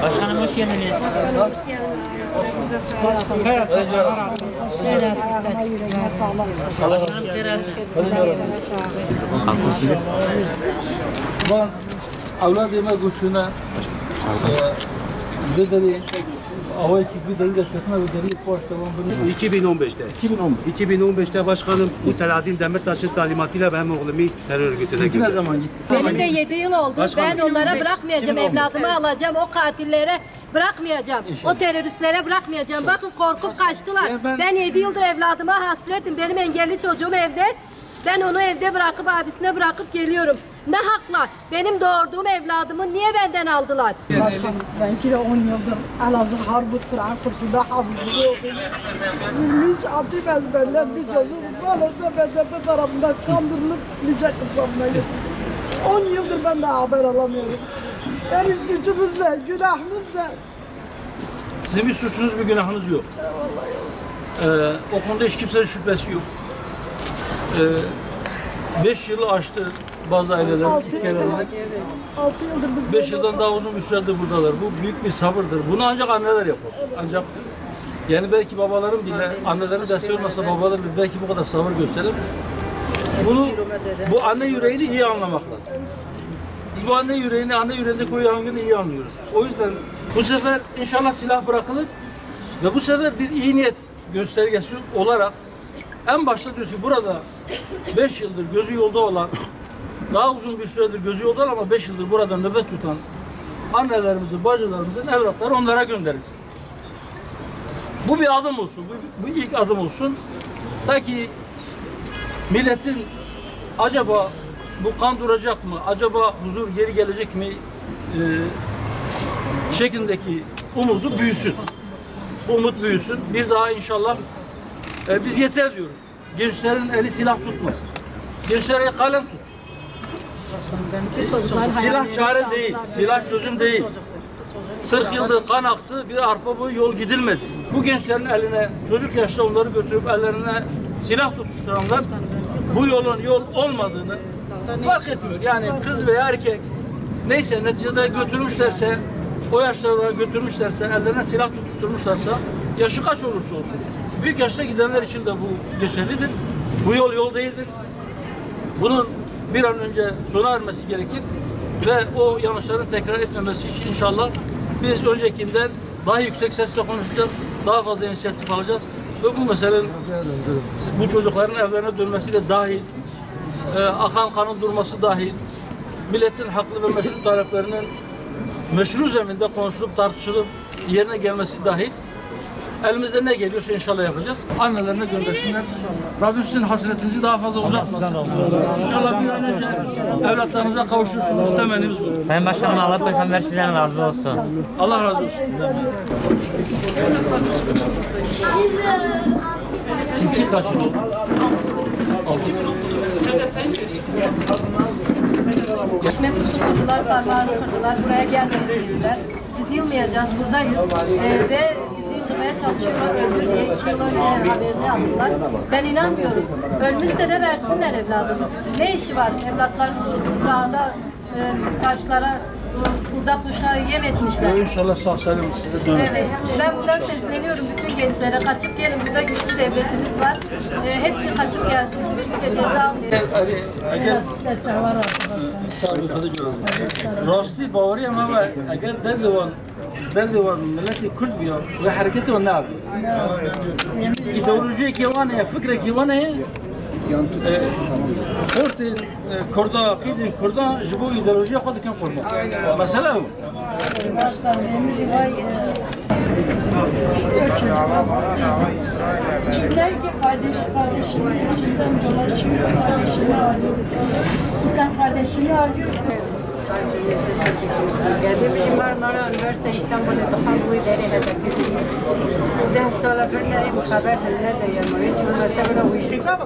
Başkanım hoş geldiniz. Başkanım biraz. Kalsın şimdi. Ben avladığıma güçüne vidali havayı vidali de kötüne vidali başta 2015'te. 2015'te başkanım Selahattin Demirtaş'ın talimatıyla benim oğlumu terör örgütüne ne gönderdi. zaman gitti? Benim de 7 yıl oldu. Başkanım, Ben onlara bırakmayacağım. 2015. Evladımı alacağım. O katillere bırakmayacağım. O teröristlere bırakmayacağım. Bakın korkup kaçtılar. Ya Ben 7 yıldır evladıma hasretim. Benim engelli çocuğum evde. Ben onu evde bırakıp abisine bırakıp geliyorum. Ne hakla? Benim doğurduğum evladımı niye benden aldılar? Başkanım, benimki de 10 yıldır Elazığ Harbi Kur'an kursunda hafızlığı okuyor. 26 ezberler bir çocuk maalesef ezberler tarafından kandırılıp nice kısamına götürdü. 10 yıldır ben de haber alamıyorum. Yani suçumuz ne, günahımız ne? Sizin bir suçunuz, bir günahınız yok. O konuda hiç kimsenin şüphesi yok. 5 yılı aştı bazı aileler. 6 yıldır biz 5 yıldan daha uzun bir süredir buradalar. Bu büyük bir sabırdır. Bunu ancak anneler yapar. Ancak yani belki babaların bile, annelerin desteği olmasa babalar bile belki bu kadar sabır gösteremez. Bu anne yüreğini iyi anlamak lazım. Biz bu anne yüreğini, anne yüreğindeki o yangını iyi anlıyoruz. O yüzden bu sefer inşallah silah bırakılır ve bu sefer bir iyi niyet göstergesi olarak en başta diyoruz ki burada 5 yıldır gözü yolda olan, daha uzun bir süredir gözü yolda olan ama 5 yıldır burada nöbet tutan annelerimizin, bacılarımızın evlatları onlara gönderilsin. Bu bir adım olsun, bu ilk adım olsun. Ta ki milletin acaba bu kan duracak mı, acaba huzur geri gelecek mi şeklindeki umudu büyüsün. Bu umut büyüsün. Bir daha inşallah biz yeter diyoruz. Gençlerin eli silah tutmasın. Gençler eli kalem tutsun. Silah çare değil, silah çözüm değil. 40 yıldır kan aktı, bir arpa boyu yol gidilmedi. Bu gençlerin eline, çocuk yaşta onları götürüp ellerine silah tutuşturanlar bu yolun yol olmadığını fark etmiyor. Yani kız veya erkek neyse neticede götürmüşlerse, o yaşlara götürmüşlerse, ellerine silah tutuşturmuşlarsa yaşı kaç olursa olsun. Büyük yaşta gidenler için de bu geçerlidir. Bu yol değildir. Bunun bir an önce sona ermesi gerekir ve o yanlışların tekrar etmemesi için inşallah biz öncekinden daha yüksek sesle konuşacağız, daha fazla inisiyatif alacağız ve bu meselenin bu çocukların evlerine dönmesi de dahil, akan kanın durması dahil, milletin haklı ve meşru taleplerinin meşru zeminde konuşulup tartışılıp yerine gelmesi dahil elimizde ne geliyorsa inşallah yapacağız. Annelerine göndersinler. Rabbim sizin hasretinizi daha fazla uzatmasın. İnşallah bir an önce evlatlarınıza kavuşursunuz. Temennimiz bu. Sayın Başkanım Allah Peygamber sizden razı olsun. Allah razı olsun. Sizinki kaç yıl oldu? 6 yıl. Mepusu kırdılar, parmağını kırdılar. Buraya gelmeyin dediler. Biz yılmayacağız, buradayız. Ve bizi yıldırmaya çalışıyorlar. Öldü diye 2 yıl önce haberini aldılar. Ben inanmıyorum. Ölmüşse de versinler evladımı. Ne işi var? Evlatlar dağda taşlara burada kuşağı yem etmişler. İnşallah sağ salim size dönün. Evet. Ben buradan sesleniyorum bütün gençlere. Kaçıp gelin. Burada güçlü devletimiz var. Hepsi kaçıp gelsin. Hiçbir ceza almayın. راستی باوری هم اگر درد وان ملت کرد بیا و حرکت وان ناب ایدئولوژی کی وانه فکر کی وانه خورت کردا قیزن کردا جبو ایدئولوژی خود کم قربان مثلا Der ki kardeşini içinden dolaşıyor, kardeşini arıyor. Sen kardeşini arıyorsun. Geldiğim Marmara Üniversitesi İstanbul'da doktor bu idare hedefi. 10 sala birine bu haber ne de yani hiç mesela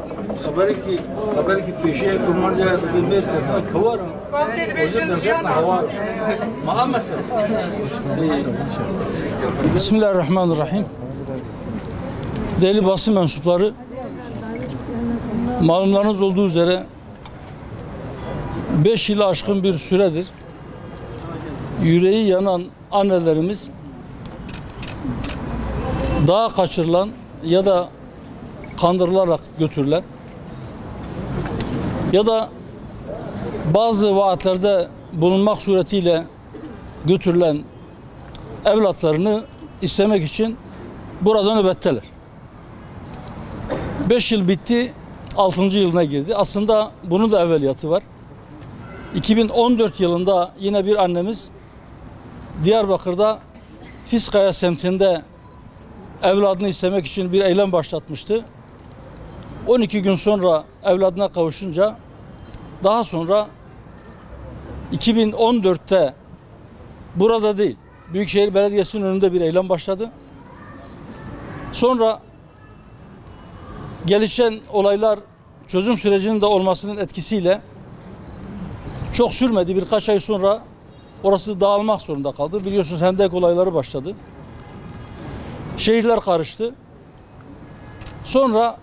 خبر کی پیشه کمان جای به کرتا کوارم ما مثلا Bismillahirrahmanirrahim. Değerli basın mensupları, malumlarınız olduğu üzere 5 yılı aşkın bir süredir yüreği yanan annelerimiz dağa kaçırılan ya da kandırılarak götürülen ya da bazı vaatlerde bulunmak suretiyle götürülen evlatlarını istemek için burada nöbetteler. 5 yıl bitti, 6. yılına girdi. Aslında bunun da evveliyatı var. 2014 yılında yine bir annemiz Diyarbakır'da Fiskaya semtinde evladını istemek için bir eylem başlatmıştı. 12 gün sonra evladına kavuşunca daha sonra 2014'te burada değil, Büyükşehir Belediyesi'nin önünde bir eylem başladı. Sonra gelişen olaylar çözüm sürecinin de olmasının etkisiyle çok sürmedi. Birkaç ay sonra orası dağılmak zorunda kaldı. Biliyorsunuz hendek olayları başladı. Şehirler karıştı. Sonra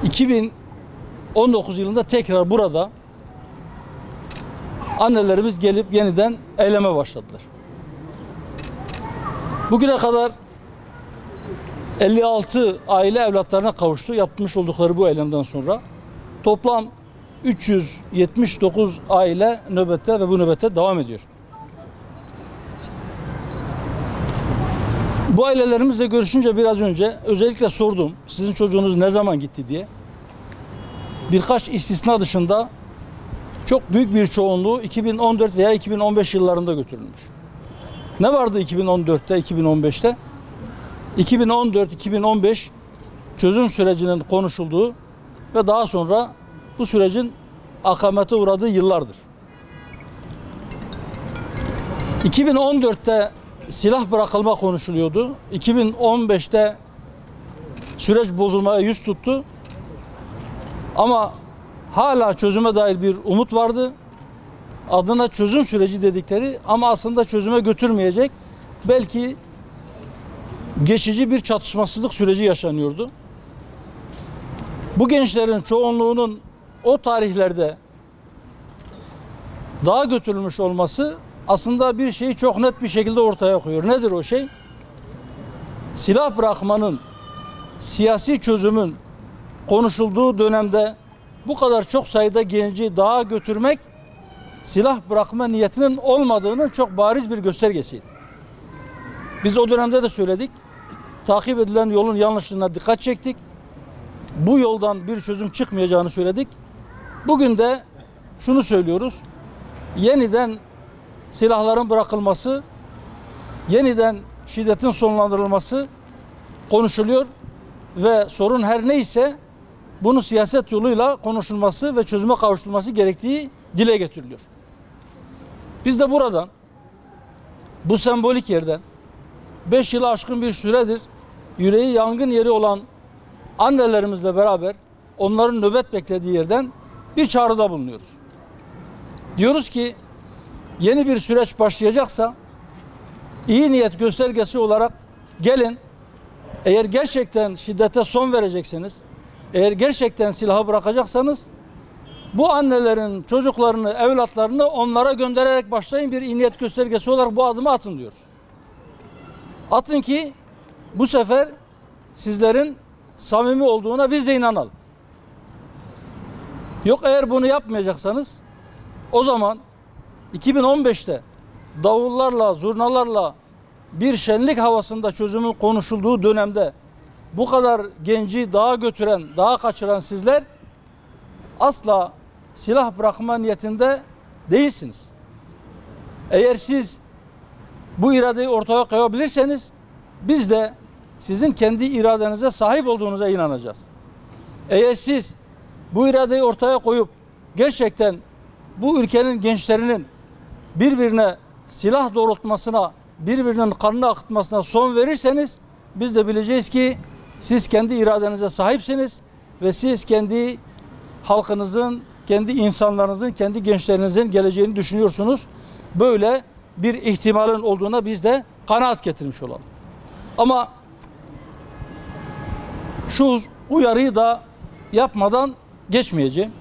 2019 yılında tekrar burada annelerimiz gelip yeniden eyleme başladılar. Bugüne kadar 56 aile evlatlarına kavuştu yapmış oldukları bu eylemden sonra. Toplam 379 aile nöbette ve bu nöbette devam ediyor. Bu ailelerimizle görüşünce biraz önce özellikle sordum sizin çocuğunuz ne zaman gitti diye. Birkaç istisna dışında çok büyük bir çoğunluğu 2014 veya 2015 yıllarında götürülmüş. Ne vardı 2014'te, 2015'te? 2014-2015 çözüm sürecinin konuşulduğu ve daha sonra bu sürecin akamete uğradığı yıllardır. 2014'te silah bırakılma konuşuluyordu. 2015'te süreç bozulmaya yüz tuttu. Ama hala çözüme dair bir umut vardı. Adına çözüm süreci dedikleri ama aslında çözüme götürmeyecek, belki geçici bir çatışmasızlık süreci yaşanıyordu. Bu gençlerin çoğunluğunun o tarihlerde dağa götürülmüş olması aslında bir şeyi çok net bir şekilde ortaya koyuyor. Nedir o şey? Silah bırakmanın, siyasi çözümün konuşulduğu dönemde bu kadar çok sayıda genci dağa götürmek silah bırakma niyetinin olmadığının çok bariz bir göstergesiydi. Biz o dönemde de söyledik. Takip edilen yolun yanlışlığına dikkat çektik. Bu yoldan bir çözüm çıkmayacağını söyledik. Bugün de şunu söylüyoruz. Yeniden silahların bırakılması, yeniden şiddetin sonlandırılması konuşuluyor ve sorun her neyse bunu siyaset yoluyla konuşulması ve çözüme kavuşturulması gerektiği dile getiriliyor. Biz de buradan, bu sembolik yerden 5 yılı aşkın bir süredir yüreği yangın yeri olan annelerimizle beraber onların nöbet beklediği yerden bir çağrıda bulunuyoruz. Diyoruz ki yeni bir süreç başlayacaksa iyi niyet göstergesi olarak gelin, eğer gerçekten şiddete son verecekseniz, eğer gerçekten silahı bırakacaksanız bu annelerin çocuklarını, evlatlarını onlara göndererek başlayın, bir iyi niyet göstergesi olarak bu adımı atın diyoruz. Atın ki bu sefer sizlerin samimi olduğuna biz de inanalım. Yok eğer bunu yapmayacaksanız o zaman 2015'te davullarla, zurnalarla bir şenlik havasında çözümün konuşulduğu dönemde bu kadar genci dağa götüren, dağa kaçıran sizler asla silah bırakma niyetinde değilsiniz. Eğer siz bu iradeyi ortaya koyabilirseniz biz de sizin kendi iradenize sahip olduğunuza inanacağız. Eğer siz bu iradeyi ortaya koyup gerçekten bu ülkenin gençlerinin birbirine silah doğrultmasına, birbirinin kanını akıtmasına son verirseniz biz de bileceğiz ki siz kendi iradenize sahipsiniz ve siz kendi halkınızın, kendi insanlarınızın, kendi gençlerinizin geleceğini düşünüyorsunuz. Böyle bir ihtimalin olduğuna biz de kanaat getirmiş olalım. Ama şu uyarıyı da yapmadan geçmeyeceğim.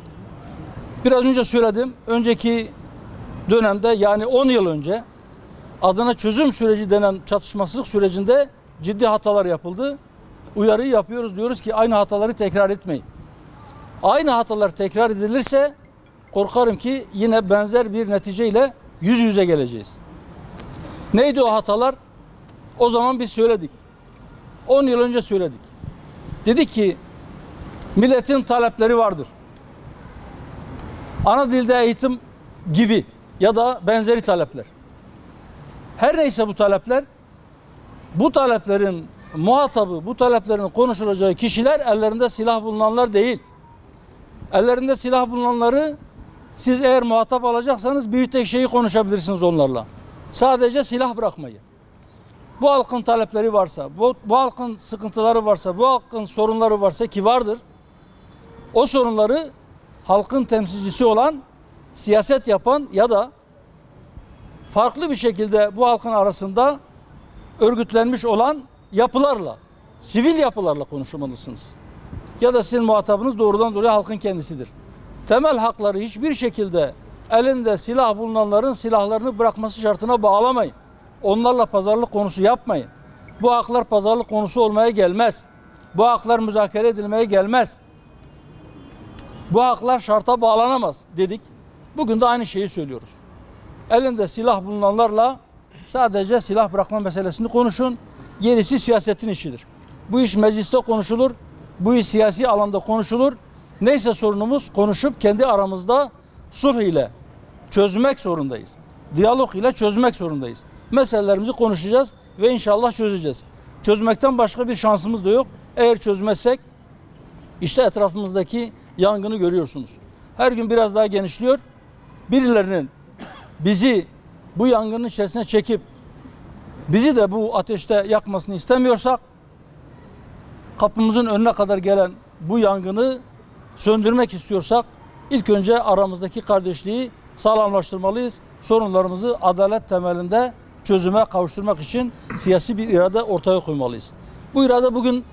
Biraz önce söyledim. Önceki dönemde yani 10 yıl önce adına çözüm süreci denen çatışmasızlık sürecinde ciddi hatalar yapıldı. Uyarıyı yapıyoruz, diyoruz ki aynı hataları tekrar etmeyin. Aynı hatalar tekrar edilirse korkarım ki yine benzer bir neticeyle yüz yüze geleceğiz. Neydi o hatalar? O zaman biz söyledik. 10 yıl önce söyledik. Dedik ki milletin talepleri vardır. Ana dilde eğitim gibi ya da benzeri talepler. Her neyse bu talepler, bu taleplerin muhatabı, bu taleplerin konuşulacağı kişiler ellerinde silah bulunanlar değil. Ellerinde silah bulunanları siz eğer muhatap alacaksanız bir tek şeyi konuşabilirsiniz onlarla. Sadece silah bırakmayı. Bu halkın talepleri varsa, bu halkın sıkıntıları varsa, bu halkın sorunları varsa ki vardır. O sorunları halkın temsilcisi olan, siyaset yapan ya da farklı bir şekilde bu halkın arasında örgütlenmiş olan yapılarla, sivil yapılarla konuşmalısınız. Ya da sizin muhatabınız doğrudan doğruya halkın kendisidir. Temel hakları hiçbir şekilde elinde silah bulunanların silahlarını bırakması şartına bağlamayın. Onlarla pazarlık konusu yapmayın. Bu haklar pazarlık konusu olmaya gelmez. Bu haklar müzakere edilmeye gelmez. Bu haklar şarta bağlanamaz dedik. Bugün de aynı şeyi söylüyoruz. Elinde silah bulunanlarla sadece silah bırakma meselesini konuşun. Gerisi siyasetin işidir. Bu iş mecliste konuşulur. Bu iş siyasi alanda konuşulur. Neyse sorunumuz konuşup kendi aramızda sulh ile çözmek zorundayız. Diyalog ile çözmek zorundayız. Meselelerimizi konuşacağız ve inşallah çözeceğiz. Çözmekten başka bir şansımız da yok. Eğer çözmezsek işte etrafımızdaki yangını görüyorsunuz. Her gün biraz daha genişliyor. Birilerinin bizi bu yangının içerisine çekip bizi de bu ateşte yakmasını istemiyorsak kapımızın önüne kadar gelen bu yangını söndürmek istiyorsak ilk önce aramızdaki kardeşliği sağlamlaştırmalıyız. Sorunlarımızı adalet temelinde çözüme kavuşturmak için siyasi bir irade ortaya koymalıyız. Bu irade bugün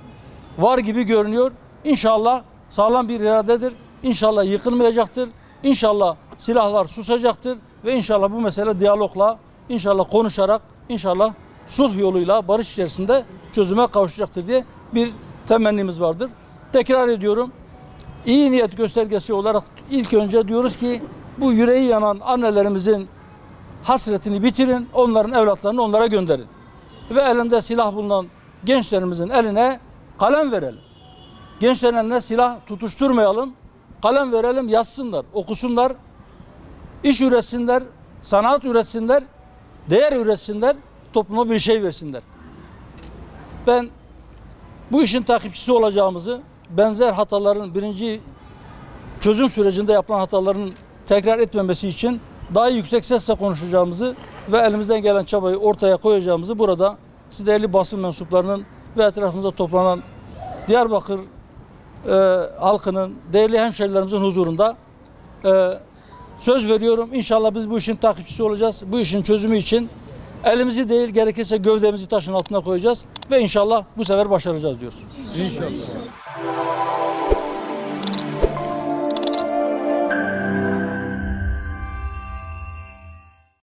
var gibi görünüyor. İnşallah sağlam bir iradedir. İnşallah yıkılmayacaktır. İnşallah silahlar susacaktır ve inşallah bu mesele diyalogla, inşallah konuşarak, inşallah sulh yoluyla barış içerisinde çözüme kavuşacaktır diye bir temennimiz vardır. Tekrar ediyorum. İyi niyet göstergesi olarak ilk önce diyoruz ki bu yüreği yanan annelerimizin hasretini bitirin, onların evlatlarını onlara gönderin. Ve elinde silah bulunan gençlerimizin eline kalem verelim. Gençlerin eline silah tutuşturmayalım, kalem verelim, yazsınlar, okusunlar, iş üretsinler, sanat üretsinler, değer üretsinler, topluma bir şey versinler. Ben bu işin takipçisi olacağımızı, benzer hataların birinci çözüm sürecinde yapılan hataların tekrar etmemesi için daha yüksek sesle konuşacağımızı ve elimizden gelen çabayı ortaya koyacağımızı burada siz değerli basın mensuplarının ve etrafımızda toplanan Diyarbakır halkının, değerli hemşerilerimizin huzurunda söz veriyorum. İnşallah biz bu işin takipçisi olacağız. Bu işin çözümü için elimizi değil gerekirse gövdemizi taşın altına koyacağız ve inşallah bu sefer başaracağız diyoruz. İnşallah.